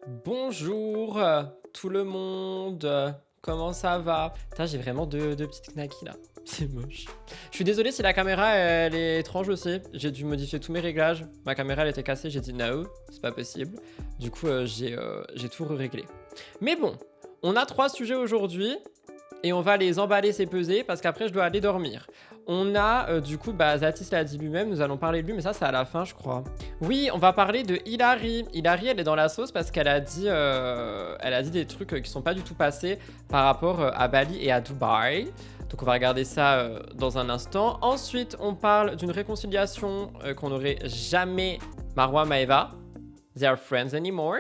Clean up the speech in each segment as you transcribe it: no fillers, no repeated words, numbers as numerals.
Bonjour tout le monde, comment ça va? Putain, j'ai vraiment deux petites knackis là, c'est moche. Je suis désolé si la caméra elle est étrange aussi, j'ai dû modifier tous mes réglages. Ma caméra elle était cassée, j'ai dit no, c'est pas possible. Du coup j'ai tout réglé. Mais bon, on a 3 sujets aujourd'hui et on va les emballer, c'est peser parce qu'après je dois aller dormir. On a du coup, Zatis l'a dit lui-même, nous allons parler de lui, mais ça c'est à la fin je crois. Oui, on va parler de Hilary. Hilary, elle est dans la sauce parce qu'elle a dit des trucs qui sont pas du tout passés par rapport à Bali et à Dubaï. Donc on va regarder ça dans un instant. Ensuite, on parle d'une réconciliation qu'on n'aurait jamais. Marwa Maeva, they are friends anymore.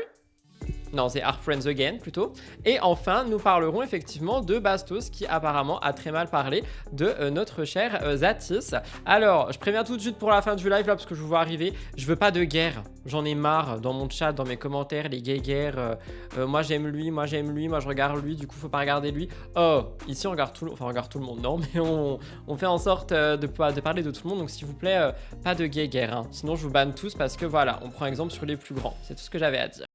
Non, c'est Are Friends Again plutôt. Et enfin, nous parlerons effectivement de Bastos qui apparemment a très mal parlé de notre cher Zatis. Alors, je préviens tout de suite pour la fin du live là parce que je vous vois arriver. Je veux pas de guerre. J'en ai marre dans mon chat, dans mes commentaires, les guerres. Moi j'aime lui, moi je regarde lui, du coup faut pas regarder lui. Oh, ici on regarde tout le monde, non, mais on fait en sorte de parler de tout le monde. Donc s'il vous plaît, pas de guerre. Hein. Sinon je vous banne tous parce que voilà, on prend exemple sur les plus grands. C'est tout ce que j'avais à dire.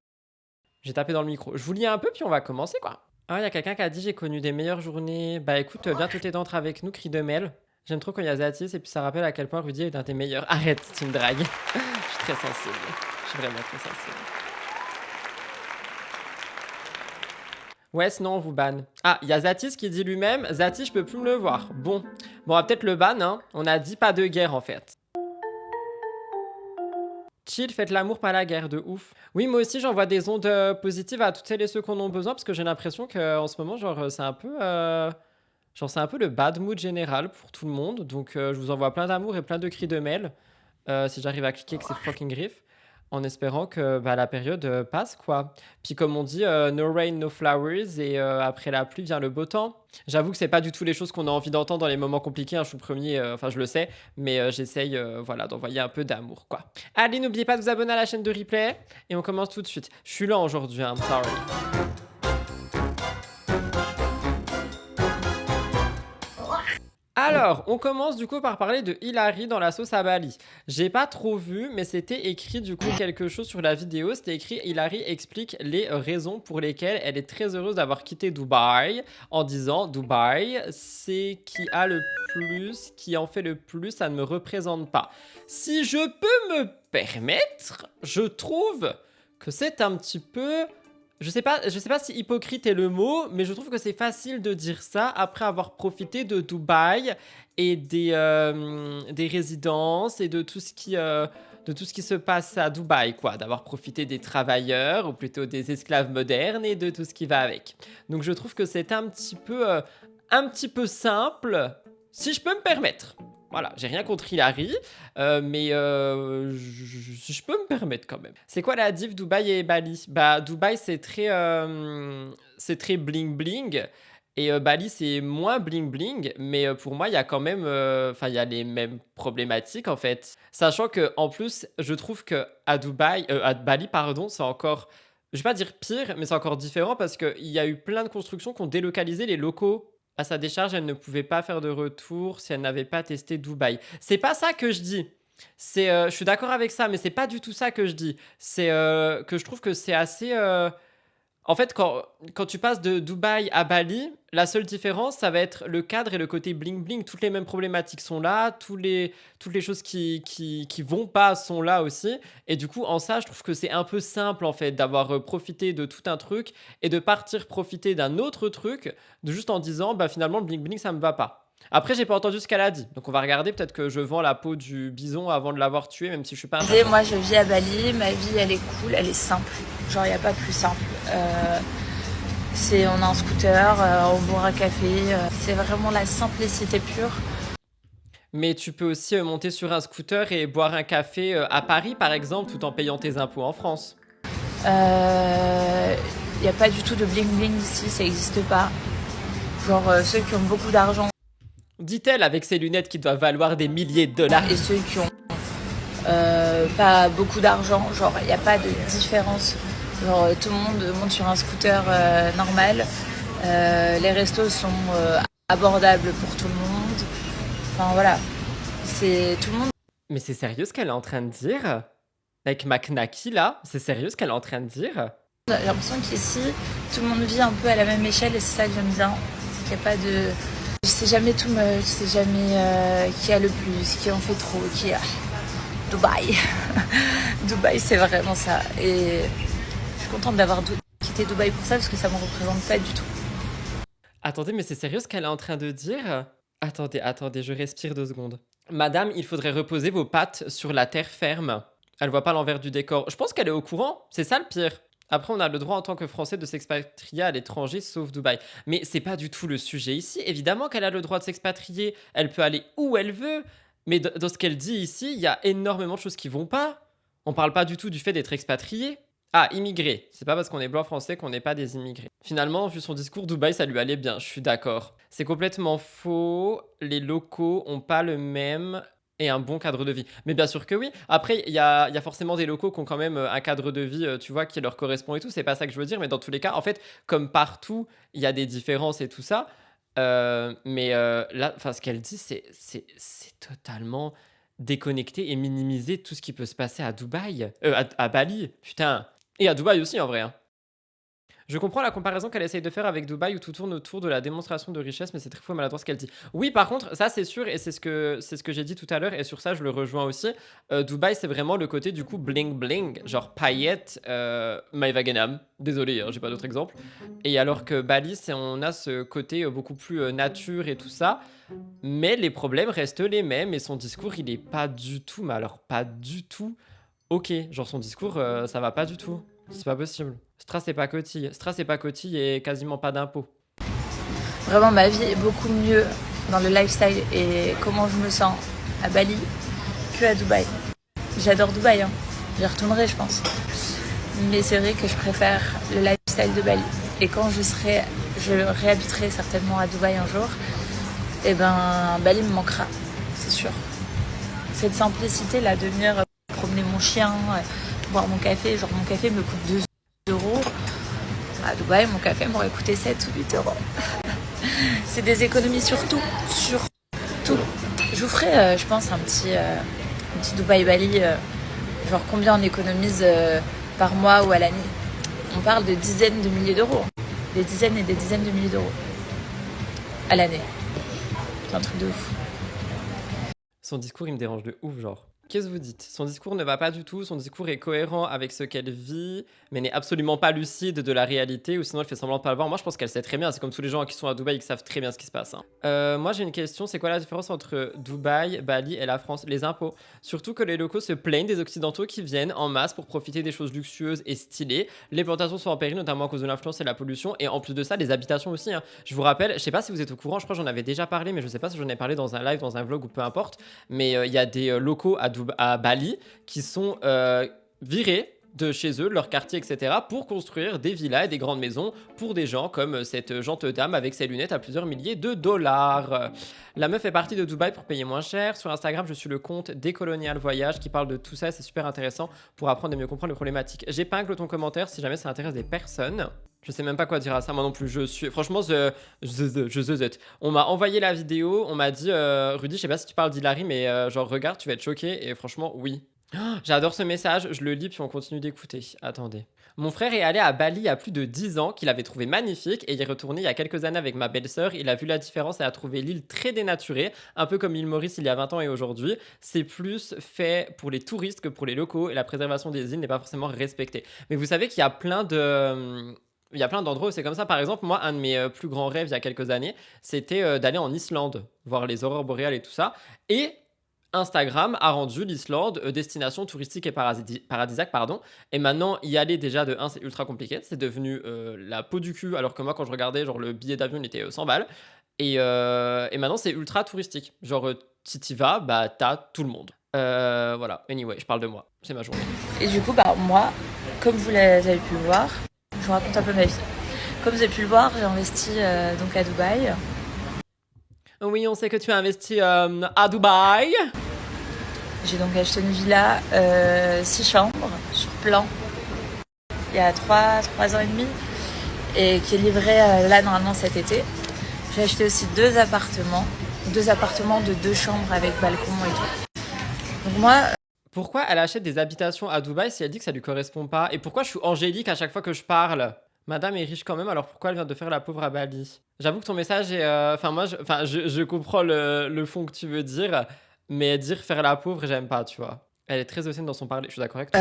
J'ai tapé dans le micro. Je vous lis un peu, puis on va commencer, quoi. Ah, il y a quelqu'un qui a dit « J'ai connu des meilleures journées ». Bah écoute, viens tout d'entre avec nous, cri de Mel. J'aime trop quand il y a Zatis, et puis ça rappelle à quel point Rudy est un des meilleurs. Arrête, tu me dragues. Je suis très sensible. Je suis vraiment très sensible. Ouais, sinon on vous banne. Ah, il y a Zatis qui dit lui-même « Zatis, je peux plus me le voir ». Bon, on va peut-être le ban, hein. On a dit pas de guerre, en fait. Chill, faites l'amour, pas la guerre, de ouf. Oui, moi aussi, j'envoie des ondes positives à toutes celles et ceux qui en ont besoin, parce que j'ai l'impression qu'en ce moment, genre, c'est un peu... genre, c'est un peu le bad mood général pour tout le monde. Donc, je vous envoie plein d'amour et plein de cris de mail. Si j'arrive à cliquer avec ces fucking griffes. En espérant que la période passe, quoi. Puis comme on dit, no rain, no flowers, et après la pluie vient le beau temps. J'avoue que c'est pas du tout les choses qu'on a envie d'entendre dans les moments compliqués, hein, je suis le premier, enfin je le sais, mais j'essaye voilà, d'envoyer un peu d'amour, quoi. Allez, n'oubliez pas de vous abonner à la chaîne de replay, et on commence tout de suite. Je suis lent aujourd'hui, I'm sorry. Alors, on commence du coup par parler de Hilary dans la sauce à Bali. J'ai pas trop vu, mais c'était écrit du coup quelque chose sur la vidéo. C'était écrit Hilary explique les raisons pour lesquelles elle est très heureuse d'avoir quitté Dubaï en disant Dubaï, c'est qui a le plus, qui en fait le plus, ça ne me représente pas. Si je peux me permettre, je trouve que c'est un petit peu... je sais pas si hypocrite est le mot, mais je trouve que c'est facile de dire ça après avoir profité de Dubaï et des résidences et de tout ce qui se passe à Dubaï, quoi. D'avoir profité des travailleurs, ou plutôt des esclaves modernes et de tout ce qui va avec. Donc je trouve que c'est un petit peu simple, si je peux me permettre. Voilà, j'ai rien contre Hilary, mais je peux me permettre quand même. C'est quoi la diff Dubaï et Bali? Bah, Dubaï, c'est très bling bling. Et Bali, c'est moins bling bling. Mais pour moi, il y a quand même... Enfin, il y a les mêmes problématiques, en fait. Sachant que en plus, je trouve que à Bali, pardon, c'est encore... je vais pas dire pire, mais c'est encore différent parce qu'il y a eu plein de constructions qui ont délocalisé les locaux. À sa décharge, elle ne pouvait pas faire de retour si elle n'avait pas testé Dubaï. C'est pas ça que je dis. Je suis d'accord avec ça, mais c'est pas du tout ça que je dis. C'est que je trouve que c'est assez... En fait, quand tu passes de Dubaï à Bali, la seule différence, ça va être le cadre et le côté bling-bling. Toutes les mêmes problématiques sont là, toutes les choses qui vont pas sont là aussi. Et du coup, en ça, je trouve que c'est un peu simple, en fait, d'avoir profité de tout un truc et de partir profiter d'un autre truc, de juste en disant, bah finalement, le bling-bling, ça me va pas. Après, j'ai pas entendu ce qu'elle a dit. Donc, on va regarder. Peut-être que je vends la peau du bison avant de l'avoir tué, même si je suis pas un Et moi, je vis à Bali. Ma vie, elle est cool, elle est simple. Genre, il n'y a pas plus simple. On a un scooter, on boit un café. C'est vraiment la simplicité pure. Mais tu peux aussi monter sur un scooter et boire un café à Paris, par exemple, tout en payant tes impôts en France. Il n'y a pas du tout de bling-bling ici, ça n'existe pas. Genre, ceux qui ont beaucoup d'argent. Dit-elle avec ses lunettes qui doivent valoir des milliers de dollars. Et ceux qui ont pas beaucoup d'argent, genre, il n'y a pas de différence. Genre, tout le monde monte sur un scooter normal. Les restos sont abordables pour tout le monde. Enfin, voilà. C'est tout le monde. Mais c'est sérieux ce qu'elle est en train de dire? Avec ma knacky, là? C'est sérieux ce qu'elle est en train de dire? J'ai l'impression qu'ici, tout le monde vit un peu à la même échelle et c'est ça que j'aime bien. C'est qu'il n'y a pas de... Je sais jamais tout much, je sais jamais qui a le plus, qui en fait trop, qui a... Dubaï. Dubaï, c'est vraiment ça. Et je suis contente d'avoir quitté Dubaï pour ça parce que ça ne me représente pas du tout. Attendez, mais c'est sérieux ce qu'elle est en train de dire? Attendez, je respire 2 secondes. Madame, il faudrait reposer vos pattes sur la terre ferme. Elle voit pas l'envers du décor. Je pense qu'elle est au courant, c'est ça le pire. Après, on a le droit en tant que Français de s'expatrier à l'étranger, sauf Dubaï. Mais c'est pas du tout le sujet ici. Évidemment qu'elle a le droit de s'expatrier. Elle peut aller où elle veut. Mais dans ce qu'elle dit ici, il y a énormément de choses qui vont pas. On parle pas du tout du fait d'être expatrié. Ah, immigré. C'est pas parce qu'on est blanc français qu'on n'est pas des immigrés. Finalement, vu son discours, Dubaï, ça lui allait bien. Je suis d'accord. C'est complètement faux. Les locaux ont pas le même et un bon cadre de vie. Mais bien sûr que oui. Après, il y a forcément des locaux qui ont quand même un cadre de vie, tu vois, qui leur correspond et tout. C'est pas ça que je veux dire. Mais dans tous les cas, en fait, comme partout, il y a des différences et tout ça. Là, ce qu'elle dit, c'est totalement déconnecté et minimiser tout ce qui peut se passer à Dubaï. À Bali, putain. Et à Dubaï aussi, en vrai. Hein. Je comprends la comparaison qu'elle essaye de faire avec Dubaï où tout tourne autour de la démonstration de richesse, mais c'est très faux et maladroit ce qu'elle dit. Oui, par contre, ça c'est sûr et c'est ce que j'ai dit tout à l'heure et sur ça je le rejoins aussi. Dubaï, c'est vraiment le côté du coup bling bling, genre paillettes, Maïvagenam. Désolé, hein, j'ai pas d'autre exemple. Et alors que Bali, on a ce côté beaucoup plus nature et tout ça. Mais les problèmes restent les mêmes et son discours, il est pas du tout, mais alors pas du tout ok. Genre son discours, ça va pas du tout. C'est pas possible. Strass et pacotille et quasiment pas d'impôts. Vraiment, ma vie est beaucoup mieux dans le lifestyle et comment je me sens à Bali que à Dubaï. J'adore Dubaï, hein. J'y retournerai, je pense. Mais c'est vrai que je préfère le lifestyle de Bali. Et quand je réhabiterai certainement à Dubaï un jour, et ben Bali me manquera, c'est sûr. Cette simplicité là de venir promener mon chien, boire mon café, genre mon café me coûte 2 euros. À Dubaï, mon café m'aurait coûté 7 ou 8 euros. C'est des économies sur tout. Je vous ferai, je pense, un petit Dubaï-Bali, genre combien on économise par mois ou à l'année. On parle de dizaines de milliers d'euros. Des dizaines et des dizaines de milliers d'euros. À l'année. C'est un truc de ouf. Son discours, il me dérange de ouf, genre. Qu'est-ce que vous dites? Son discours ne va pas du tout, son discours est cohérent avec ce qu'elle vit, mais n'est absolument pas lucide de la réalité, ou sinon elle fait semblant de pas le voir. Moi, je pense qu'elle sait très bien, c'est comme tous les gens qui sont à Dubaï et qui savent très bien ce qui se passe. Hein. Moi, j'ai une question, c'est quoi la différence entre Dubaï, Bali et la France? Les impôts. Surtout que les locaux se plaignent des Occidentaux qui viennent en masse pour profiter des choses luxueuses et stylées. Les plantations sont en péril, notamment à cause de l'influence et de la pollution, et en plus de ça, les habitations aussi. Hein. Je vous rappelle, je sais pas si vous êtes au courant, je crois que j'en avais déjà parlé, mais je sais pas si j'en ai parlé dans un live, dans un vlog ou peu importe, mais il y a des locaux à Bali qui sont virés de chez eux, de leur quartier, etc., pour construire des villas et des grandes maisons pour des gens comme cette gente dame avec ses lunettes à plusieurs milliers de dollars. La meuf est partie de Dubaï pour payer moins cher. Sur Instagram, je suis le compte Décolonial Voyage qui parle de tout ça. C'est super intéressant pour apprendre et mieux comprendre les problématiques. J'épingle ton commentaire si jamais ça intéresse des personnes. Je sais même pas quoi dire à ça, moi non plus. Je suis franchement, on m'a envoyé la vidéo, on m'a dit Rudy, je sais pas si tu parles d'Hilary, mais genre regarde, tu vas être choqué. Et franchement, oui. J'adore ce message, je le lis puis on continue d'écouter. Attendez. Mon frère est allé à Bali il y a plus de 10 ans, qu'il avait trouvé magnifique, et il est retourné il y a quelques années avec ma belle-sœur. Il a vu la différence et a trouvé l'île très dénaturée, un peu comme l'île Maurice il y a 20 ans et aujourd'hui. C'est plus fait pour les touristes que pour les locaux, et la préservation des îles n'est pas forcément respectée. Mais vous savez qu'il y a plein d'endroits où c'est comme ça. Par exemple, moi, un de mes plus grands rêves il y a quelques années, c'était d'aller en Islande, voir les aurores boréales et tout ça. Et Instagram a rendu l'Islande destination touristique et paradisiaque, pardon. Et maintenant, y aller déjà de 1, c'est ultra compliqué. C'est devenu la peau du cul, alors que moi, quand je regardais, genre le billet d'avion, il était 100 balles. Et maintenant, c'est ultra touristique. Genre, si t'y vas, bah, t'as tout le monde. Voilà, anyway, je parle de moi. C'est ma journée. Et du coup, bah, moi, comme vous avez pu le voir, je vous raconte un peu ma vie. Comme vous avez pu le voir, j'ai investi donc à Dubaï. Oui, on sait que tu as investi à Dubaï. J'ai donc acheté une villa 6 chambres sur plan il y a 3 ans et demi et qui est livrée là normalement cet été. J'ai acheté aussi 2 appartements de 2 chambres avec balcon et tout. Donc moi... Pourquoi elle achète des habitations à Dubaï si elle dit que ça lui correspond pas? Et pourquoi je suis angélique à chaque fois que je parle? Madame est riche quand même, alors pourquoi elle vient de faire la pauvre à Bali? J'avoue que ton message est... Enfin, moi, je comprends le fond que tu veux dire, mais dire faire la pauvre, j'aime pas, tu vois. Elle est très hautaine dans son parler, je suis d'accord avec toi.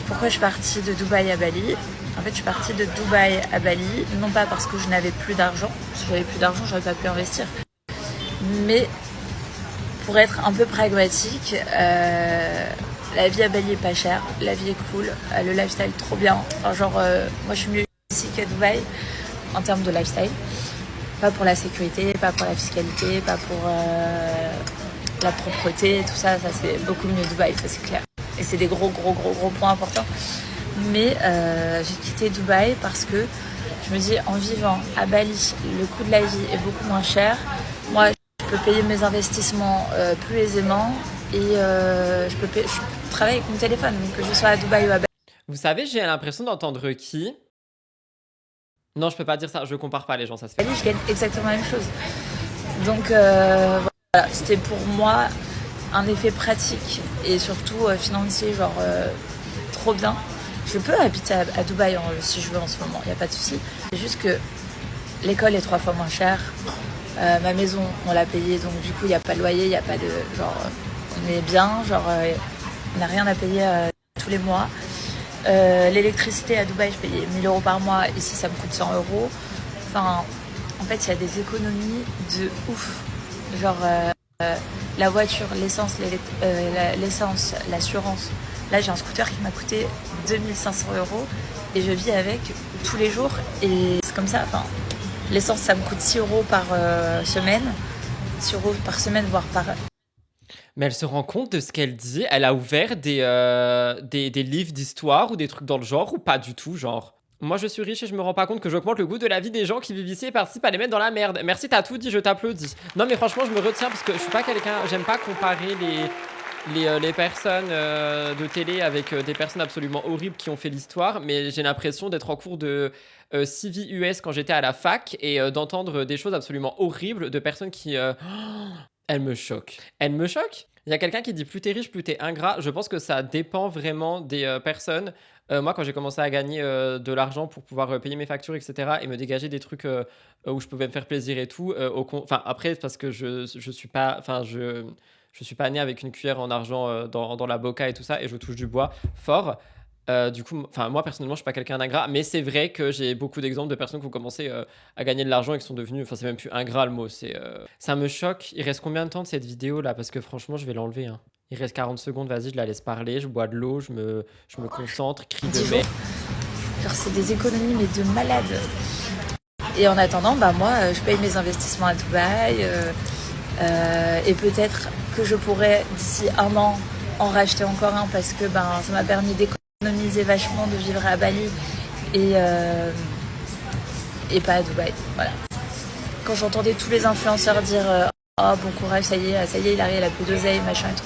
Pourquoi je suis partie de Dubaï à Bali? En fait, je suis partie de Dubaï à Bali, non pas parce que je n'avais plus d'argent. Si j'avais plus d'argent, j'aurais pas pu investir. Mais pour être un peu pragmatique, la vie à Bali est pas chère, la vie est cool, le lifestyle trop bien. Enfin, genre, moi je suis mieux ici qu'à Dubaï en termes de lifestyle. Pas pour la sécurité, pas pour la fiscalité, pas pour la propreté, tout ça, ça c'est beaucoup mieux Dubaï, ça c'est clair. Et c'est des gros points importants. Mais j'ai quitté Dubaï parce que je me dis, en vivant à Bali, le coût de la vie est beaucoup moins cher. Moi, je peux payer mes investissements plus aisément et je peux travailler avec mon téléphone, donc que je sois à Dubaï ou à Bali. Vous savez, j'ai l'impression d'entendre qui? Non, je peux pas dire ça, je compare pas les gens, ça se fait. Je gagne exactement la même chose. Donc voilà, c'était pour moi un effet pratique et surtout financier, genre trop bien. Je peux habiter à Dubaï si je veux en ce moment, il n'y a pas de souci. C'est juste que l'école est 3 fois moins chère. Ma maison, on l'a payée, donc du coup, il n'y a pas de loyer, il n'y a pas de... Genre, on est bien, genre, on n'a rien à payer tous les mois. L'électricité à Dubaï, je payais 1000 euros par mois, ici, ça me coûte 100 euros. Enfin, en fait, il y a des économies de ouf. Genre, la voiture, l'essence, l'assurance. Là, j'ai un scooter qui m'a coûté 2500 euros et je vis avec tous les jours. Et c'est comme ça, enfin... L'essence, ça me coûte 6 euros par semaine. 6 euros par semaine, voire par... Mais elle se rend compte de ce qu'elle dit? Elle a ouvert des livres d'histoire ou des trucs dans le genre ou pas du tout, genre? Moi, je suis riche et je me rends pas compte que j'augmente le goût de la vie des gens qui vivent ici et participent à les mettre dans la merde. Merci, t'as tout dit, je t'applaudis. Non, mais franchement, je me retiens parce que je suis pas quelqu'un... J'aime pas comparer les personnes de télé avec des personnes absolument horribles qui ont fait l'histoire, mais j'ai l'impression d'être en cours de CV US quand j'étais à la fac et d'entendre des choses absolument horribles de personnes qui... Elle me choque. Elle me choque. Il y a quelqu'un qui dit plus t'es riche, plus t'es ingrat. Je pense que ça dépend vraiment des personnes. Moi, quand j'ai commencé à gagner de l'argent pour pouvoir payer mes factures, etc., et me dégager des trucs où je pouvais me faire plaisir et tout, enfin, après, parce que je suis pas... Enfin, je suis pas né avec une cuillère en argent dans la boca et tout ça, et je touche du bois fort. Du coup, enfin, moi personnellement, je suis pas quelqu'un d'ingrat, mais c'est vrai que j'ai beaucoup d'exemples de personnes qui ont commencé à gagner de l'argent et qui sont devenues. Enfin, c'est même plus ingrat le mot. Ça me choque. Il reste combien de temps de cette vidéo là? Parce que franchement, je vais l'enlever, hein. Il reste 40 secondes, vas-y, je la laisse parler. Je bois de l'eau, je me concentre, crie de merde. Genre, c'est des économies, mais de malade. Et en attendant, bah, moi, je paye mes investissements à Dubaï. Et peut-être que je pourrais, d'ici un an, en racheter encore un parce que ben, ça m'a permis d'économiser vachement de vivre à Bali et pas à Dubaï. Voilà. Quand j'entendais tous les influenceurs dire oh bon courage, ça y est, il arrive, il a plus d'oseille, machin et tout.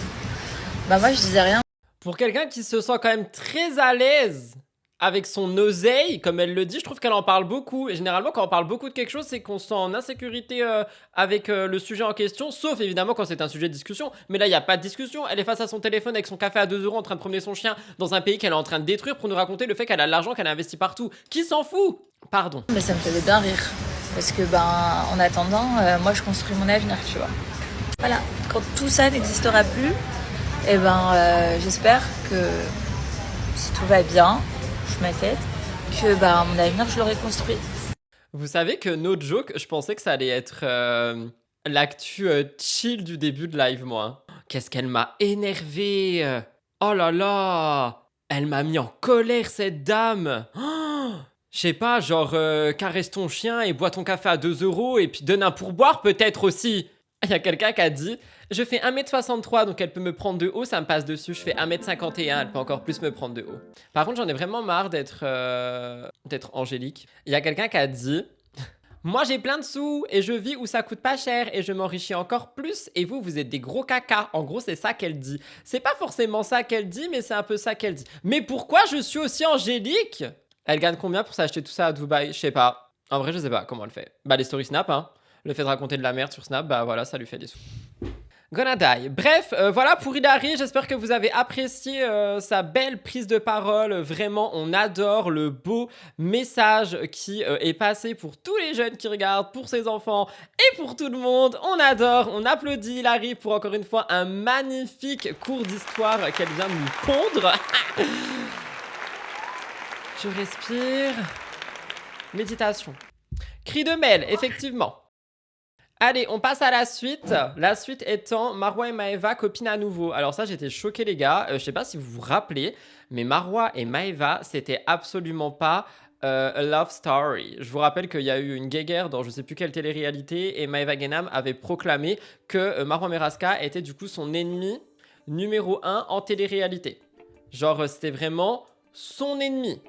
Bah moi je disais rien. Pour quelqu'un qui se sent quand même très à l'aise avec son oseille, comme elle le dit, je trouve qu'elle en parle beaucoup. Et généralement, quand on parle beaucoup de quelque chose, c'est qu'on se sent en insécurité avec le sujet en question, sauf évidemment quand c'est un sujet de discussion. Mais là, il n'y a pas de discussion. Elle est face à son téléphone avec son café à 2 euros en train de promener son chien dans un pays qu'elle est en train de détruire pour nous raconter le fait qu'elle a de l'argent, qu'elle a investi partout. Qui s'en fout? Pardon. Mais ça me faisait bien rire. Parce que, ben, en attendant, moi, je construis mon avenir, tu vois. Voilà. Quand tout ça n'existera plus, eh ben, j'espère que si tout va bien, ma tête, que bah, mon avenir, je l'aurais construit. Vous savez que no joke, je pensais que ça allait être l'actu chill du début de live, moi. Qu'est-ce qu'elle m'a énervé. Oh là là. Elle m'a mis en colère, cette dame. Oh, je sais pas, genre, caresse ton chien et bois ton café à 2 euros et puis donne un pourboire peut-être aussi. Il y a quelqu'un qui a dit « Je fais 1m63, donc elle peut me prendre de haut, ça me passe dessus. Je fais 1m51, elle peut encore plus me prendre de haut. » Par contre, j'en ai vraiment marre d'être angélique. Il y a quelqu'un qui a dit « Moi, j'ai plein de sous et je vis où ça coûte pas cher et je m'enrichis encore plus. Et vous, vous êtes des gros caca. » En gros, c'est ça qu'elle dit. C'est pas forcément ça qu'elle dit, mais c'est un peu ça qu'elle dit. Mais pourquoi je suis aussi angélique? Elle gagne combien pour s'acheter tout ça à Dubaï? Je sais pas. En vrai, je sais pas comment elle fait. Bah, les stories Snap, hein. Le fait de raconter de la merde sur Snap, bah voilà, ça lui fait des sous. Gonna die. Bref, voilà pour Hilary. J'espère que vous avez apprécié sa belle prise de parole. Vraiment, on adore le beau message qui est passé pour tous les jeunes qui regardent, pour ses enfants et pour tout le monde. On adore. On applaudit Hilary pour encore une fois un magnifique cours d'histoire qu'elle vient de nous pondre. Je respire. Méditation. Cri de Mel, effectivement. Allez, on passe à la suite. La suite étant Marwa et Maeva copines à nouveau. Alors ça, j'étais choquée les gars. Je sais pas si vous vous rappelez, mais Marwa et Maeva, c'était absolument pas a love story. Je vous rappelle qu'il y a eu une guéguerre dans je sais plus quelle télé-réalité et Maeva Genam avait proclamé que Marwa Meraska était du coup son ennemi numéro 1 en télé-réalité. Genre, c'était vraiment son ennemi.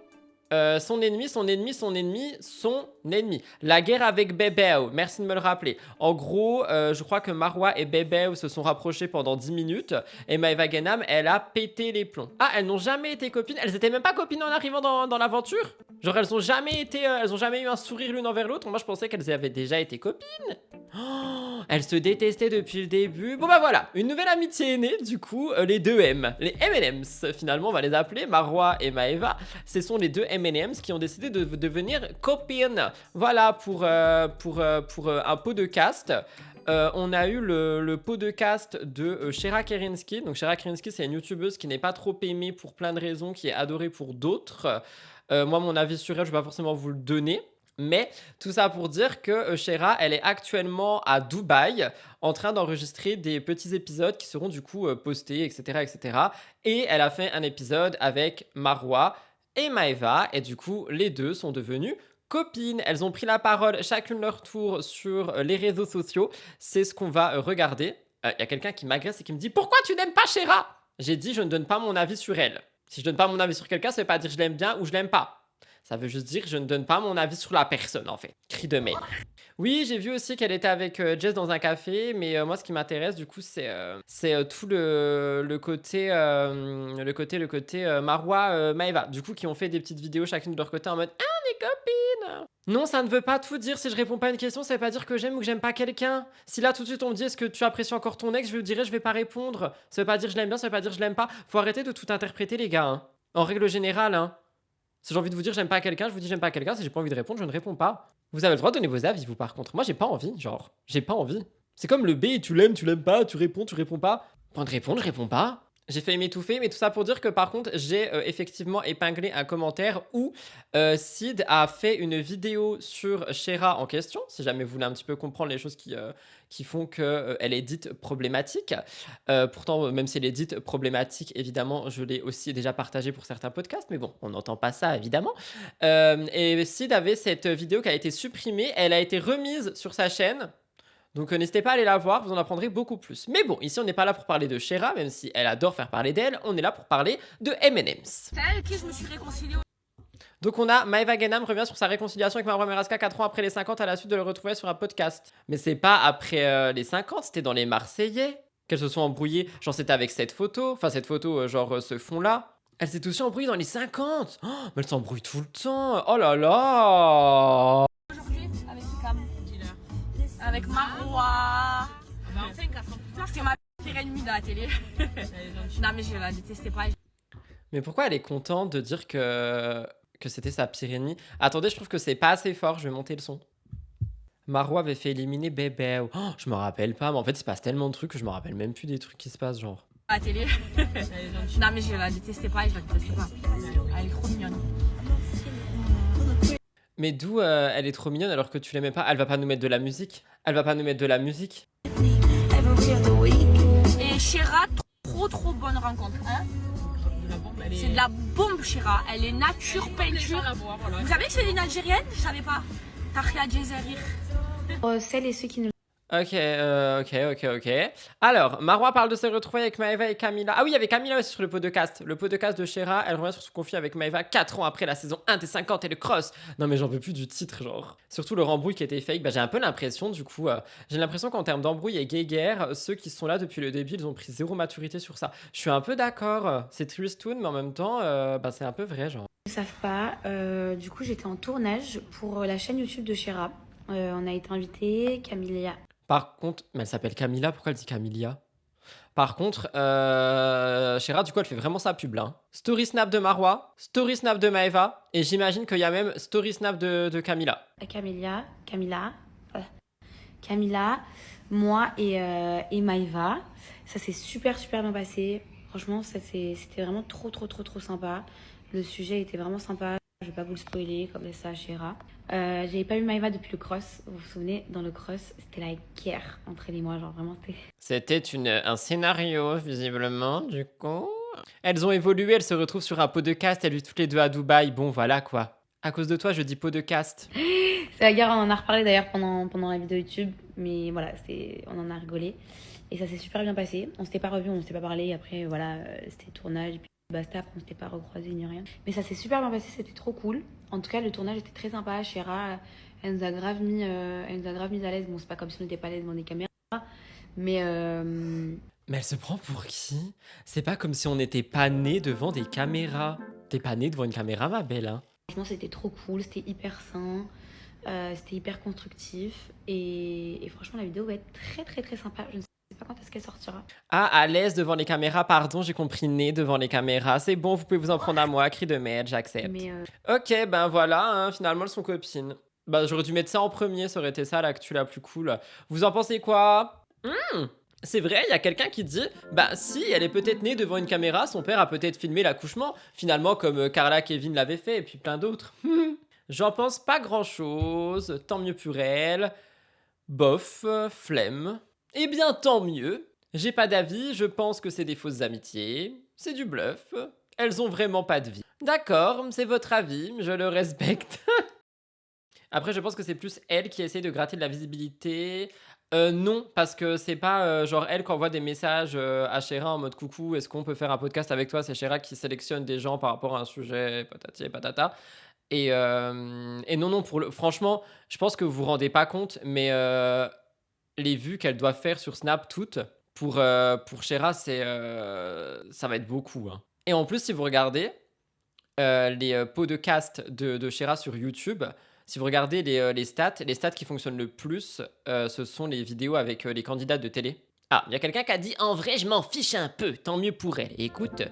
Son ennemi, son ennemi, son ennemi, son ennemi. La guerre avec Bebeo, merci de me le rappeler. En gros, je crois que Marwa et Bebeo se sont rapprochés pendant 10 minutes et Maeva Genam, elle a pété les plombs. Ah, elles n'ont jamais été copines? Elles étaient même pas copines en arrivant dans l'aventure? Genre, elles ont jamais eu un sourire l'une envers l'autre? Moi, je pensais qu'elles avaient déjà été copines. Oh, elles se détestaient depuis le début. Bon bah voilà, une nouvelle amitié est née du coup, les deux M, les M&M's finalement on va les appeler, Marwa et Maeva. Ce sont les deux M&M's qui ont décidé de devenir copines. Voilà pour un pot de cast. On a eu le pot de cast de Shera Kerinsky. Donc Shera Kerinsky, c'est une youtubeuse qui n'est pas trop aimée pour plein de raisons, qui est adorée pour d'autres. Moi mon avis sur elle, je vais pas forcément vous le donner. Mais tout ça pour dire que Shera, elle est actuellement à Dubaï en train d'enregistrer des petits épisodes qui seront du coup postés, etc., etc. Et elle a fait un épisode avec Marwa et Maeva et du coup, les deux sont devenues copines. Elles ont pris la parole chacune leur tour sur les réseaux sociaux. C'est ce qu'on va regarder. Il y a quelqu'un qui m'agresse et qui me dit « Pourquoi tu n'aimes pas Shera ?» J'ai dit « Je ne donne pas mon avis sur elle. » Si je donne pas mon avis sur quelqu'un, ça veut pas dire que je l'aime bien ou je l'aime pas. Ça veut juste dire que je ne donne pas mon avis sur la personne, en fait. Cri de mail. Oui, j'ai vu aussi qu'elle était avec Jess dans un café, mais moi, ce qui m'intéresse, du coup, c'est tout le côté Marwa, Maeva. Du coup, qui ont fait des petites vidéos chacune de leur côté en mode « Ah, on est copines !» Non, ça ne veut pas tout dire. Si je réponds pas à une question, ça veut pas dire que j'aime ou que j'aime pas quelqu'un. Si là, tout de suite, on me dit « Est-ce que tu apprécies encore ton ex ?» Je lui dirais « Je vais pas répondre. » Ça veut pas dire « Je l'aime bien », ça veut pas dire « Je l'aime pas ». Faut arrêter de tout interpréter, les gars. Hein. En règle générale, hein. Si j'ai envie de vous dire j'aime pas quelqu'un, je vous dis j'aime pas quelqu'un. Si j'ai pas envie de répondre, je ne réponds pas. Vous avez le droit de donner vos avis, vous, par contre. Moi, j'ai pas envie, genre. J'ai pas envie. C'est comme le B, tu l'aimes pas, tu réponds pas. Point de répondre, je réponds pas. J'ai failli m'étouffer, mais tout ça pour dire que par contre, j'ai effectivement épinglé un commentaire où Sid a fait une vidéo sur Shera en question, si jamais vous voulez un petit peu comprendre les choses qui font qu'elle est dite problématique. Pourtant, même si elle est dite problématique, évidemment, je l'ai aussi déjà partagée pour certains podcasts, mais bon, on n'entend pas ça, évidemment. Et Sid avait cette vidéo qui a été supprimée, elle a été remise sur sa chaîne. Donc n'hésitez pas à aller la voir, vous en apprendrez beaucoup plus. Mais bon, ici on n'est pas là pour parler de Shera, même si elle adore faire parler d'elle, on est là pour parler de M&M's. C'est avec qui je me suis réconciliée. Donc on a Maeva Genam revient sur sa réconciliation avec Marwa Meraska 4 ans après les 50 à la suite de le retrouver sur un podcast. Mais c'est pas après les 50, c'était dans les Marseillais qu'elles se sont embrouillées. Genre c'était avec cette photo, genre ce fond-là. Elles s'étaient aussi embrouillées dans les 50. Oh, mais elles s'embrouillent tout le temps. Oh là là. Aujourd'hui, avec Cam, avec Marwa. C'est ma pire ennemie de la télé. Non mais je la détestais pas. Mais pourquoi elle est contente de dire que c'était sa pire ennemie? Attendez, je trouve que c'est pas assez fort, je vais monter le son. Marwa avait fait éliminer Bébé. Oh, je me rappelle pas, mais en fait il se passe tellement de trucs que je me rappelle même plus des trucs qui se passent, genre. La télé. Non mais je la détestais pas, je la détestais pas. Elle est trop mignonne. Mais d'où elle est trop mignonne alors que tu l'aimais pas? Elle va pas nous mettre de la musique. Elle va pas nous mettre de la musique. Et Shera, trop bonne rencontre, hein. C'est de la bombe, Shera. Elle est nature peinture. Vous savez que c'est une Algérienne? Je savais pas. Tahia Djezerir. Celles et ceux qui ne Ok. Alors, Marwa parle de ses retrouvailles avec Maeva et Camila. Ah oui, il y avait Camila aussi sur le podcast. Le podcast de Shera, elle revient sur son conflit avec Maeva 4 ans après la saison 1 des 50 et le cross. Non mais j'en peux plus du titre, genre. Surtout le rembrouille qui était fake. Bah, j'ai un peu l'impression, du coup, j'ai l'impression qu'en termes d'embrouille et guéguerre, ceux qui sont là depuis le début, ils ont pris zéro maturité sur ça. Je suis un peu d'accord. C'est tristoun, mais en même temps, c'est un peu vrai, genre. ne savent pas, du coup j'étais en tournage pour la chaîne YouTube de Shera. On a été invité, Camilla. Par contre, mais elle s'appelle Camila, pourquoi elle dit Camilia? Par contre, Shera, du coup, elle fait vraiment sa pub là, hein. Story snap de Marwa, story snap de Maeva, et j'imagine qu'il y a même story snap de Camila. Camila, moi et Maïva. Ça s'est super bien passé. Franchement, c'était vraiment trop sympa. Le sujet était vraiment sympa. Je vais pas vous le spoiler comme ça, Chéra. J'avais pas vu Maïva depuis le cross. Vous vous souvenez, dans le cross, c'était la guerre entre elle et moi. Genre vraiment, C'était un scénario, visiblement, du coup. Elles ont évolué, elles se retrouvent sur un pot de cast, elles vivent toutes les deux à Dubaï. Bon, voilà quoi. À cause de toi, je dis pot de cast. C'est la guerre, on en a reparlé d'ailleurs pendant la vidéo YouTube. Mais voilà, on en a rigolé. Et ça s'est super bien passé. On s'était pas revus, on s'était pas parlé. Après, voilà, c'était tournage. Et puis basta, après on s'était pas recroisés ni rien. Mais ça s'est super bien passé, c'était trop cool. En tout cas, le tournage était très sympa. Chéra, elle nous a grave mis à l'aise. Bon, c'est pas comme si on n'était pas à l'aise devant des caméras. Mais elle se prend pour qui? C'est pas comme si on n'était pas nés devant des caméras. T'es pas née devant une caméra, ma belle, hein? Franchement, c'était trop cool, c'était hyper sain, c'était hyper constructif. Et franchement, la vidéo va être très sympa. Je ne sais pas quand est-ce qu'elle sortira. Ah, à l'aise devant les caméras, pardon, j'ai compris née devant les caméras. C'est bon, vous pouvez vous en prendre à moi, cri de merde, j'accepte. Mais Ok, ben voilà, hein, finalement elles sont copines. Bah j'aurais dû mettre ça en premier, ça aurait été ça l'actu la plus cool. Vous en pensez quoi? C'est vrai, il y a quelqu'un qui dit bah si, elle est peut-être née devant une caméra, son père a peut-être filmé l'accouchement, finalement comme Carla Kevin l'avait fait et puis plein d'autres. J'en pense pas grand-chose, tant mieux pour elle. Bof, flemme. Eh bien tant mieux. J'ai pas d'avis, je pense que c'est des fausses amitiés, c'est du bluff. Elles ont vraiment pas de vie. D'accord, c'est votre avis, je le respecte. Après, je pense que c'est plus elle qui essaie de gratter de la visibilité. Non, parce que c'est pas genre elle qui envoie des messages à Chéra en mode coucou, est-ce qu'on peut faire un podcast avec toi? C'est Chéra qui sélectionne des gens par rapport à un sujet, patati et patata. Et non, franchement, je pense que vous vous rendez pas compte, mais les vues qu'elle doit faire sur Snap toutes, pour Chéra, ça va être beaucoup, hein. Et en plus, si vous regardez les pods de cast de Chéra sur YouTube, si vous regardez les stats qui fonctionnent le plus, ce sont les vidéos avec les candidats de télé. Ah, il y a quelqu'un qui a dit « En vrai, je m'en fiche un peu, tant mieux pour elle. » Et écoute,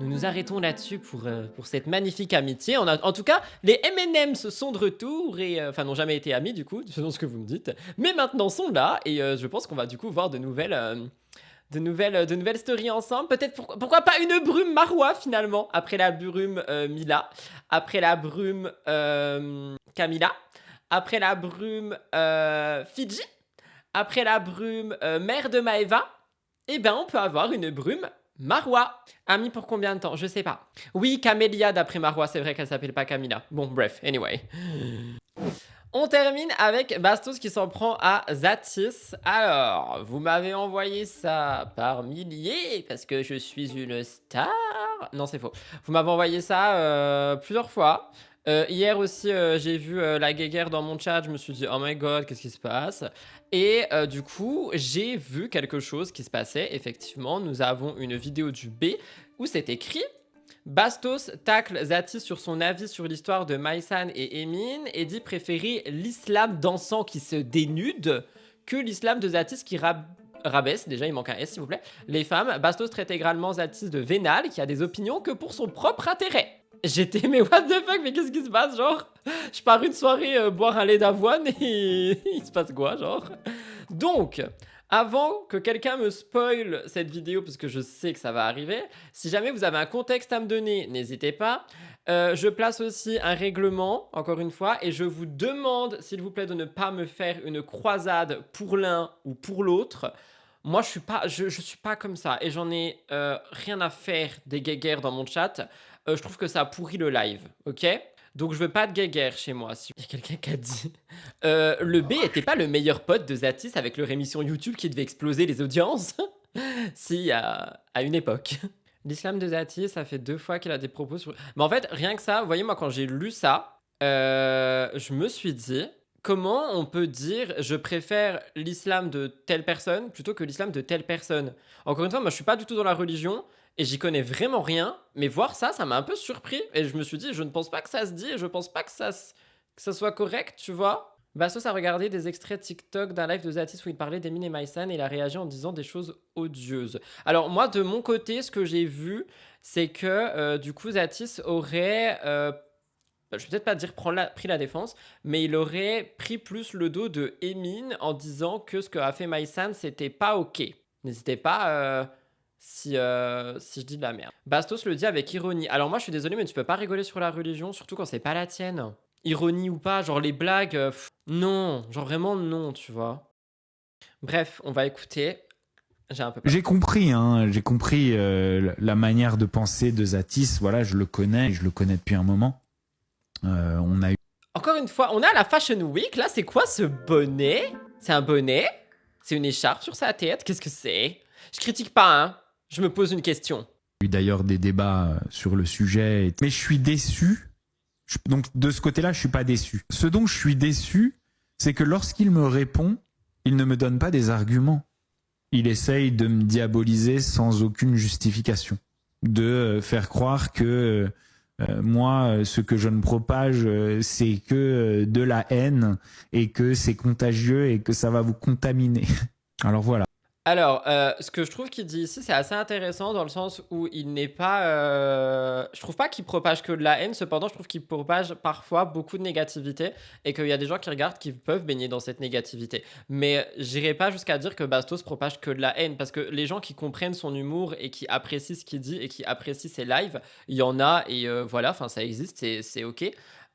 nous nous arrêtons là-dessus pour cette magnifique amitié. En tout cas, les M&M's sont de retour et... Enfin, n'ont jamais été amis, du coup, selon ce que vous me dites. Mais maintenant sont là et je pense qu'on va du coup voir de nouvelles stories ensemble. Peut-être pourquoi pas une brume Marwa finalement, après la brume Mila, après la brume Camila, après la brume Fidji, après la brume mère de Maeva. Eh ben on peut avoir une brume Marwa. Amie pour combien de temps? Je sais pas. Oui, Camélia d'après Marwa, c'est vrai qu'elle s'appelle pas Camila. Bon, bref, anyway. On termine avec Bastos qui s'en prend à Zatis. Alors, vous m'avez envoyé ça par milliers parce que je suis une star. Non, c'est faux. Vous m'avez envoyé ça plusieurs fois. Hier aussi, j'ai vu la guéguerre dans mon chat. Je me suis dit, oh my god, qu'est-ce qui se passe? Et du coup, j'ai vu quelque chose qui se passait. Effectivement, nous avons une vidéo du B où c'est écrit... Bastos tacle Zatis sur son avis sur l'histoire de Maïsan et Emin et dit préférer l'islam dansant qui se dénude que l'islam de Zatis qui rabaisse, déjà il manque un S s'il vous plaît, les femmes. Bastos traite également Zatis de vénal qui a des opinions que pour son propre intérêt. J'étais mais what the fuck, mais qu'est-ce qui se passe genre? Je pars une soirée boire un lait d'avoine et il se passe quoi genre? Donc... Avant que quelqu'un me spoil cette vidéo, parce que je sais que ça va arriver, si jamais vous avez un contexte à me donner, n'hésitez pas. Je place aussi un règlement, encore une fois, et je vous demande, s'il vous plaît, de ne pas me faire une croisade pour l'un ou pour l'autre. Moi, je suis pas comme ça, et j'en ai rien à faire des guéguerres dans mon chat. Je trouve que ça pourrit le live, ok ? Donc je veux pas de guéguerre chez moi. Il y a quelqu'un qui a dit... le B était pas le meilleur pote de Zatis avec leur émission YouTube qui devait exploser les audiences? Si, à une époque. L'islam de Zatis, ça fait 2 fois qu'il a des propos sur... Mais en fait, rien que ça, vous voyez, moi quand j'ai lu ça, je me suis dit... Comment on peut dire je préfère l'islam de telle personne plutôt que l'islam de telle personne? Encore une fois, moi je suis pas du tout dans la religion et j'y connais vraiment rien, mais voir ça, ça m'a un peu surpris et je me suis dit je ne pense pas que ça se dit et je pense pas que ça soit correct, tu vois? Bastos a regardé des extraits TikTok d'un live de Zatis où il parlait d'Emin et Maïsan et il a réagi en disant des choses odieuses. Alors moi, de mon côté, ce que j'ai vu, c'est que du coup, Zatis aurait... je vais peut-être pas dire pris la défense, mais il aurait pris plus le dos de Emin en disant que ce qu'a fait Maïsan, c'était pas ok. N'hésitez pas si je dis de la merde. Bastos le dit avec ironie. Alors moi, je suis désolé, mais tu peux pas rigoler sur la religion, surtout quand c'est pas la tienne. Ironie ou pas, genre les blagues, non, genre vraiment non, tu vois. Bref, on va écouter. J'ai un peu peur. J'ai compris la manière de penser de Zatis. Voilà, je le connais depuis un moment. On a eu Encore une fois, on est à la Fashion Week. Là, c'est quoi ce bonnet? C'est un bonnet? C'est une écharpe sur sa tête? Qu'est-ce que c'est? Je critique pas, hein. Je me pose une question. d'ailleurs des débats sur le sujet, mais je suis déçu. Donc de ce côté-là, je suis pas déçu. Ce dont je suis déçu, c'est que lorsqu'il me répond, il ne me donne pas des arguments. Il essaye de me diaboliser sans aucune justification, de faire croire que moi, ce que je ne propage, c'est que de la haine et que c'est contagieux et que ça va vous contaminer. Alors voilà. Alors, ce que je trouve qu'il dit ici, c'est assez intéressant dans le sens où il n'est pas... Je trouve pas qu'il propage que de la haine, cependant, je trouve qu'il propage parfois beaucoup de négativité et qu'il y a des gens qui regardent qui peuvent baigner dans cette négativité. Mais j'irai pas jusqu'à dire que Bastos propage que de la haine parce que les gens qui comprennent son humour et qui apprécient ce qu'il dit et qui apprécient ses lives, il y en a et voilà, enfin ça existe, c'est ok.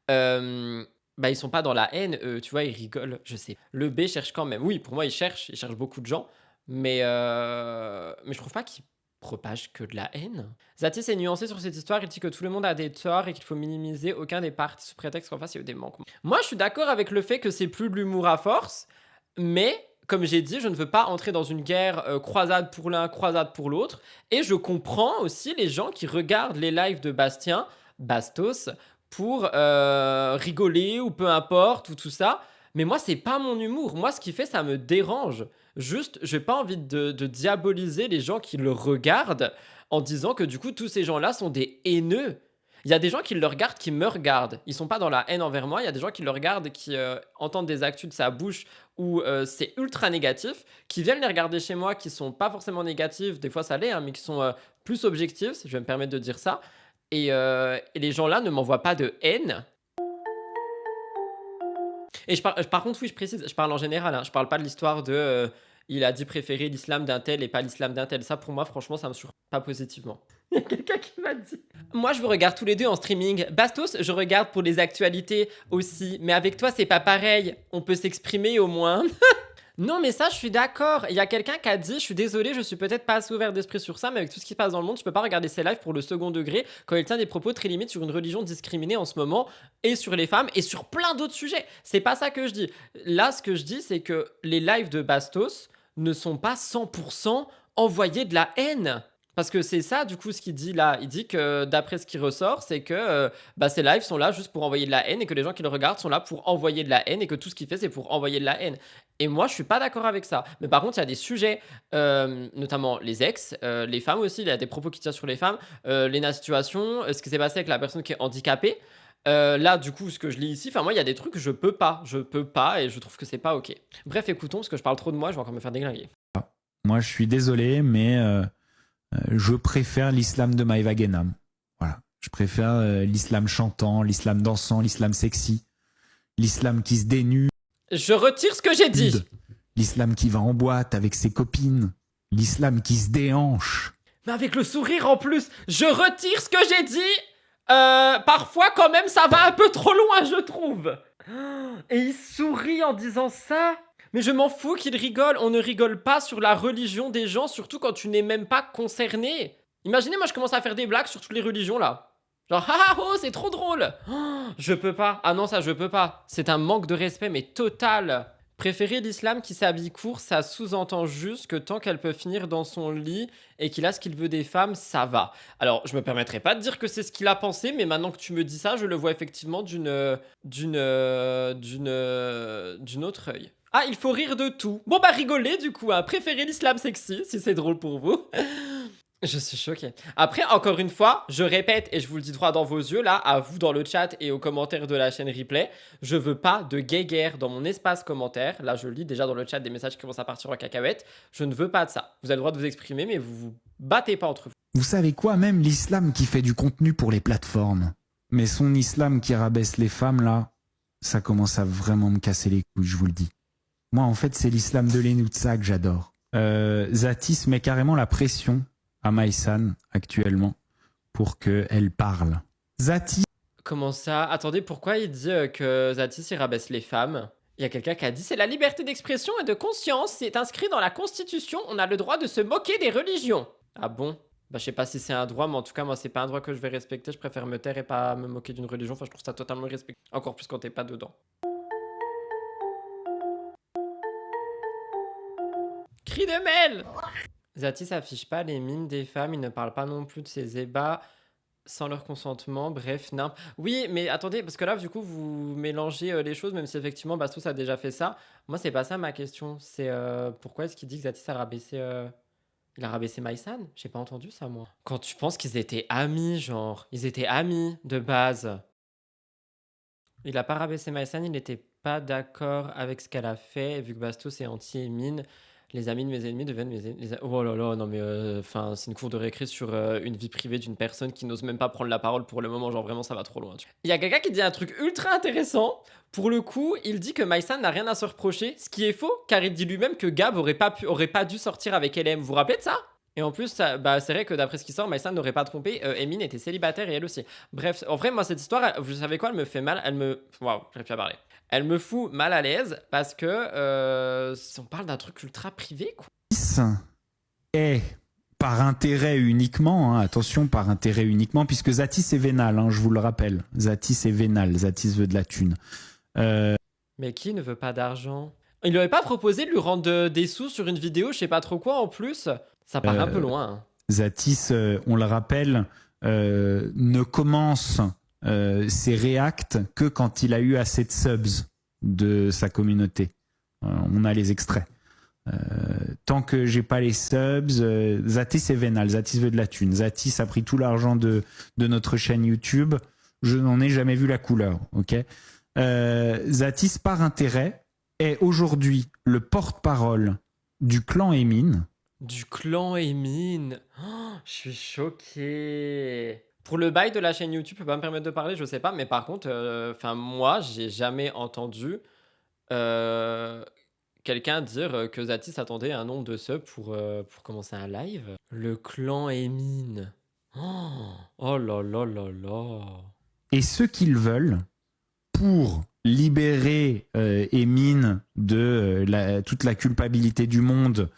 Bah, ils sont pas dans la haine, tu vois, ils rigolent, je sais. Le B cherche quand même. Oui, pour moi, il cherche beaucoup de gens. Mais je trouve pas qu'il propage que de la haine. Zatis est nuancé sur cette histoire, il dit que tout le monde a des torts et qu'il faut minimiser aucun des parties sous prétexte qu'en face il y a eu des manquements. Moi je suis d'accord avec le fait que c'est plus de l'humour à force, mais comme j'ai dit, je ne veux pas entrer dans une guerre croisade pour l'un, croisade pour l'autre, et je comprends aussi les gens qui regardent les lives de Bastos, pour rigoler ou peu importe, ou tout ça. Mais moi, c'est pas mon humour. Moi, ce qu'il fait, ça me dérange. Juste, j'ai pas envie de diaboliser les gens qui le regardent en disant que du coup, tous ces gens-là sont des haineux. Il y a des gens qui le regardent, qui me regardent. Ils sont pas dans la haine envers moi. Il y a des gens qui le regardent, qui entendent des actus de sa bouche où c'est ultra négatif, qui viennent les regarder chez moi, qui sont pas forcément négatifs. Des fois, ça l'est, hein, mais qui sont plus objectifs, si je vais me permettre de dire ça. Et les gens-là ne m'envoient pas de haine. Et par contre, oui, je précise, je parle en général, hein, je parle pas de l'histoire de il a dit préférer l'islam d'un tel et pas l'islam d'un tel. Ça, pour moi, franchement, ça me surprend pas positivement. Il y a quelqu'un qui m'a dit. Moi, je vous regarde tous les deux en streaming. Bastos, je regarde pour les actualités aussi. Mais avec toi, c'est pas pareil. On peut s'exprimer au moins. Non, mais ça, je suis d'accord. Il y a quelqu'un qui a dit, je suis désolé, je suis peut-être pas assez ouvert d'esprit sur ça, mais avec tout ce qui se passe dans le monde, je peux pas regarder ses lives pour le second degré quand il tient des propos très limites sur une religion discriminée en ce moment, et sur les femmes, et sur plein d'autres sujets. C'est pas ça que je dis. Là, ce que je dis, c'est que les lives de Bastos ne sont pas 100% envoyés de la haine. Parce que c'est ça, du coup, ce qu'il dit là. Il dit que, d'après ce qui ressort, c'est que ces lives sont là juste pour envoyer de la haine et que les gens qui le regardent sont là pour envoyer de la haine et que tout ce qu'il fait, c'est pour envoyer de la haine. Et moi, je suis pas d'accord avec ça. Mais par contre, il y a des sujets, notamment les ex, les femmes aussi, il y a des propos qui tirent sur les femmes, les situations, ce qui s'est passé avec la personne qui est handicapée. Là, du coup, ce que je lis ici, enfin, moi, il y a des trucs que je peux pas et je trouve que c'est pas ok. Bref, écoutons, parce que je parle trop de moi, je vais encore me faire déglinguer. Moi, je suis désolé, mais je préfère l'islam de Maïva Genam. Voilà. Je préfère l'islam chantant, l'islam dansant, l'islam sexy, l'islam qui se dénude. Je retire ce que j'ai dit. L'islam qui va en boîte avec ses copines. L'islam qui se déhanche. Mais avec le sourire en plus. Je retire ce que j'ai dit. Parfois, quand même, ça va un peu trop loin, je trouve. Et il sourit en disant ça. Mais je m'en fous qu'il rigole. On ne rigole pas sur la religion des gens, surtout quand tu n'es même pas concerné. Imaginez, moi, je commence à faire des blagues sur toutes les religions, là. Genre, ah oh, c'est trop drôle. Oh, je peux pas. Ah non, ça, je peux pas. C'est un manque de respect, mais total. Préférer l'islam qui s'habille court, ça sous-entend juste que tant qu'elle peut finir dans son lit et qu'il a ce qu'il veut des femmes, ça va. Alors, je me permettrai pas de dire que c'est ce qu'il a pensé, mais maintenant que tu me dis ça, je le vois effectivement d'une autre œil. Ah, il faut rire de tout. Bon bah rigolez du coup, hein. Préférez l'islam sexy, si c'est drôle pour vous. Je suis choquée. Après, encore une fois, je répète et je vous le dis droit dans vos yeux, là, à vous dans le chat et aux commentaires de la chaîne replay, je veux pas de guéguerre dans mon espace commentaire. Là, je lis déjà dans le chat des messages qui commencent à partir en cacahuète. Je ne veux pas de ça. Vous avez le droit de vous exprimer, mais vous vous battez pas entre vous. Vous savez quoi, même l'islam qui fait du contenu pour les plateformes, mais son islam qui rabaisse les femmes, là, ça commence à vraiment me casser les couilles, je vous le dis. Moi, en fait, c'est l'islam de l'Enoutsa que j'adore. Zatis met carrément la pression à Maïsan actuellement pour qu'elle parle. Zatis. Comment ça? Attendez, pourquoi il dit que Zatis il rabaisse les femmes? Il y a quelqu'un qui a dit c'est la liberté d'expression et de conscience, c'est inscrit dans la Constitution, on a le droit de se moquer des religions. Ah bon? Bah je sais pas si c'est un droit, mais en tout cas moi c'est pas un droit que je vais respecter, je préfère me taire et pas me moquer d'une religion, enfin je trouve ça totalement irrespectueux, encore plus quand t'es pas dedans. Cri de Mel! Zatis affiche pas les mimes des femmes, il ne parle pas non plus de ses ébats sans leur consentement, bref, nimp. Oui, mais attendez, parce que là, du coup, vous mélangez les choses, même si effectivement Bastos a déjà fait ça. Moi, c'est pas ça ma question, c'est pourquoi est-ce qu'il dit que Zatis a rabaissé... Il a rabaissé Maïsan? J'ai pas entendu ça, moi. Quand tu penses qu'ils étaient amis, genre, ils étaient amis de base. Il a pas rabaissé Maïsan, il n'était pas d'accord avec ce qu'elle a fait, et vu que Bastos est anti-Emine, les amis de mes ennemis deviennent mes ennemis. Oh là là, non mais enfin, c'est une cour de récré sur une vie privée d'une personne qui n'ose même pas prendre la parole pour le moment, genre vraiment ça va trop loin. Il y a quelqu'un qui dit un truc ultra intéressant. Pour le coup, il dit que Maïsan n'a rien à se reprocher, ce qui est faux, car il dit lui-même que Gab aurait pas dû sortir avec LM. Vous vous rappelez de ça? Et en plus, bah, c'est vrai que d'après ce qui sort, Maïsan n'aurait pas trompé. Emine était célibataire et elle aussi. Bref, en vrai, moi, cette histoire, vous savez quoi, elle me fait mal. Waouh, j'arrive plus à parler. Elle me fout mal à l'aise parce que on parle d'un truc ultra privé, quoi. Est par intérêt uniquement, hein, attention, par intérêt uniquement, puisque Zatis est vénal, hein, je vous le rappelle. Zatis est vénal, Zatis veut de la thune. Mais qui ne veut pas d'argent? Il lui avait pas proposé de lui rendre des sous sur une vidéo, je sais pas trop quoi en plus? Ça part un peu loin. Hein. Zatis, on le rappelle, ne commence ses réacts que quand il a eu assez de subs de sa communauté. On a les extraits. Tant que j'ai pas les subs, Zatis est vénal, Zatis veut de la thune. Zatis a pris tout l'argent de notre chaîne YouTube. Je n'en ai jamais vu la couleur. Ok. Zatis, par intérêt, est aujourd'hui le porte-parole du clan Emine. Du clan Emine. Oh, je suis choqué. Pour le bail de la chaîne YouTube, je peux pas me permettre de parler, je sais pas, mais par contre, moi, j'ai jamais entendu quelqu'un dire que Zatis attendait un nombre de subs pour commencer un live. Le clan Emine. Oh là là là là. Et ce qu'ils veulent pour libérer Emine de toute la culpabilité du monde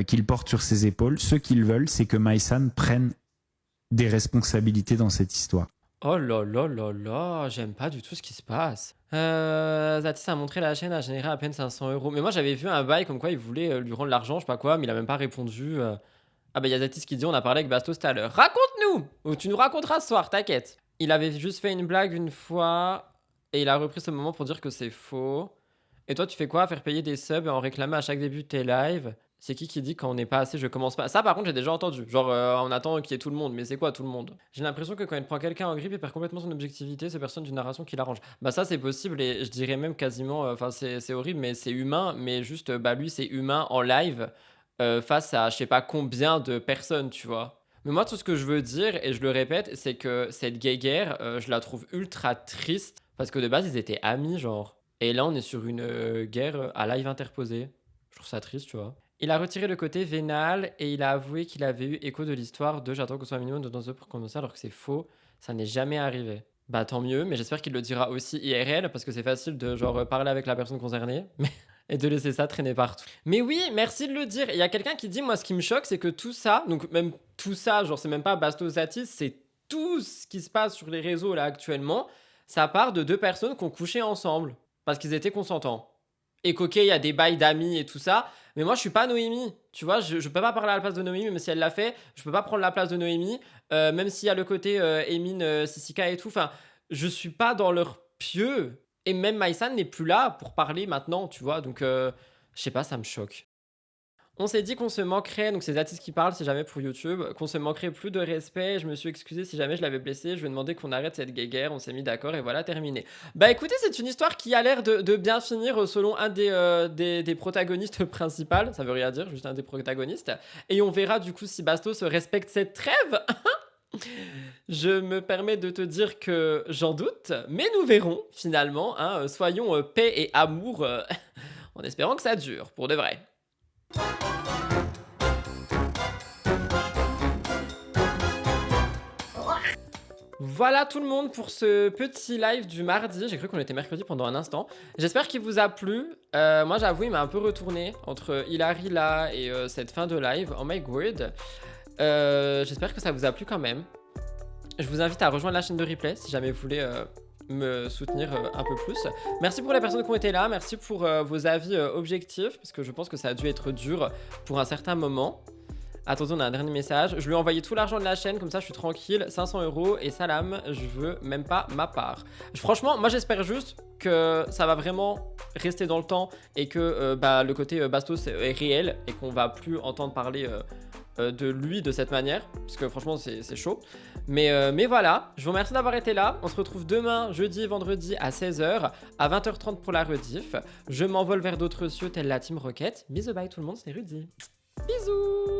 qu'il porte sur ses épaules, ce qu'ils veulent, c'est que Maïsan prenne des responsabilités dans cette histoire. Oh là là là là, j'aime pas du tout ce qui se passe. Zatis a montré la chaîne a généré à peine 500 €. Mais moi j'avais vu un bail comme quoi il voulait lui rendre l'argent, je sais pas quoi, mais il a même pas répondu. Ah bah il y a Zatis qui dit on a parlé avec Bastos tout à l'heure. Raconte-nous! Ou tu nous raconteras ce soir, t'inquiète. Il avait juste fait une blague une fois et il a repris ce moment pour dire que c'est faux. Et toi tu fais quoi? Faire payer des subs et en réclamer à chaque début de tes lives? C'est qui dit quand on n'est pas assez, je commence pas? Ça, par contre, j'ai déjà entendu. Genre, on attend qu'il y ait tout le monde. Mais c'est quoi tout le monde? J'ai l'impression que quand il prend quelqu'un en grippe, il perd complètement son objectivité. C'est personne d'une narration qui l'arrange. Bah, ça, c'est possible. Et je dirais même quasiment. Enfin, c'est horrible, mais c'est humain. Mais juste, bah, lui, c'est humain en live face à je sais pas combien de personnes, tu vois. Mais moi, tout ce que je veux dire, et je le répète, c'est que cette guéguerre, je la trouve ultra triste. Parce que de base, ils étaient amis, genre. Et là, on est sur une guerre à live interposée. Je trouve ça triste, tu vois. Il a retiré le côté vénal et il a avoué qu'il avait eu écho de l'histoire de j'attends que ce soit un minimum de 2 heures pour commencer alors que c'est faux. Ça n'est jamais arrivé. Bah tant mieux, mais j'espère qu'il le dira aussi IRL parce que c'est facile de genre parler avec la personne concernée et de laisser ça traîner partout. Mais oui, merci de le dire. Il y a quelqu'un qui dit moi ce qui me choque c'est que tout ça, donc même tout ça, genre c'est même pas Bastos Zatis, c'est tout ce qui se passe sur les réseaux là actuellement, ça part de 2 personnes qui ont couché ensemble parce qu'ils étaient consentants. Et qu'ok, il y a des bails d'amis et tout ça. Mais moi, je suis pas Noémie. Tu vois, je peux pas parler à la place de Noémie, même si elle l'a fait. Je peux pas prendre la place de Noémie. Même s'il y a le côté Emine, Sissika et tout. Enfin, je suis pas dans leur pieu. Et même Maïsan n'est plus là pour parler maintenant, tu vois. Donc, je sais pas, ça me choque. On s'est dit qu'on se manquerait, donc c'est Zatis qui parle, c'est jamais pour YouTube, qu'on se manquerait plus de respect. Je me suis excusé si jamais je l'avais blessé. Je lui ai demandé qu'on arrête cette guéguerre. On s'est mis d'accord et voilà, terminé. Bah écoutez, c'est une histoire qui a l'air de bien finir selon un des protagonistes principaux. Ça veut rien dire, juste un des protagonistes. Et on verra du coup si Bastos respecte cette trêve. Je me permets de te dire que j'en doute, mais nous verrons finalement. Hein, soyons paix et amour en espérant que ça dure pour de vrai. Voilà tout le monde pour ce petit live du mardi. J'ai cru qu'on était mercredi pendant un instant. J'espère qu'il vous a plu. Moi j'avoue il m'a un peu retourné entre Hilary là et cette fin de live. Oh my god. J'espère que ça vous a plu quand même. Je vous invite à rejoindre la chaîne de replay si jamais vous voulez me soutenir un peu plus. Merci pour les personnes qui ont été là. Merci pour vos avis objectifs parce que je pense que ça a dû être dur pour un certain moment. Attendez, on a un dernier message. Je lui ai envoyé tout l'argent de la chaîne, comme ça je suis tranquille. 500 € et salam, je veux même pas ma part. Franchement, moi j'espère juste que ça va vraiment rester dans le temps et que le côté Bastos est réel et qu'on va plus entendre parler de lui de cette manière. Parce que franchement, c'est chaud. Mais voilà, je vous remercie d'avoir été là. On se retrouve demain, jeudi, vendredi à 16h, à 20h30 pour la rediff. Je m'envole vers d'autres cieux, telle la Team Rocket. Bisous, bye tout le monde, c'est Rudy. Bisous.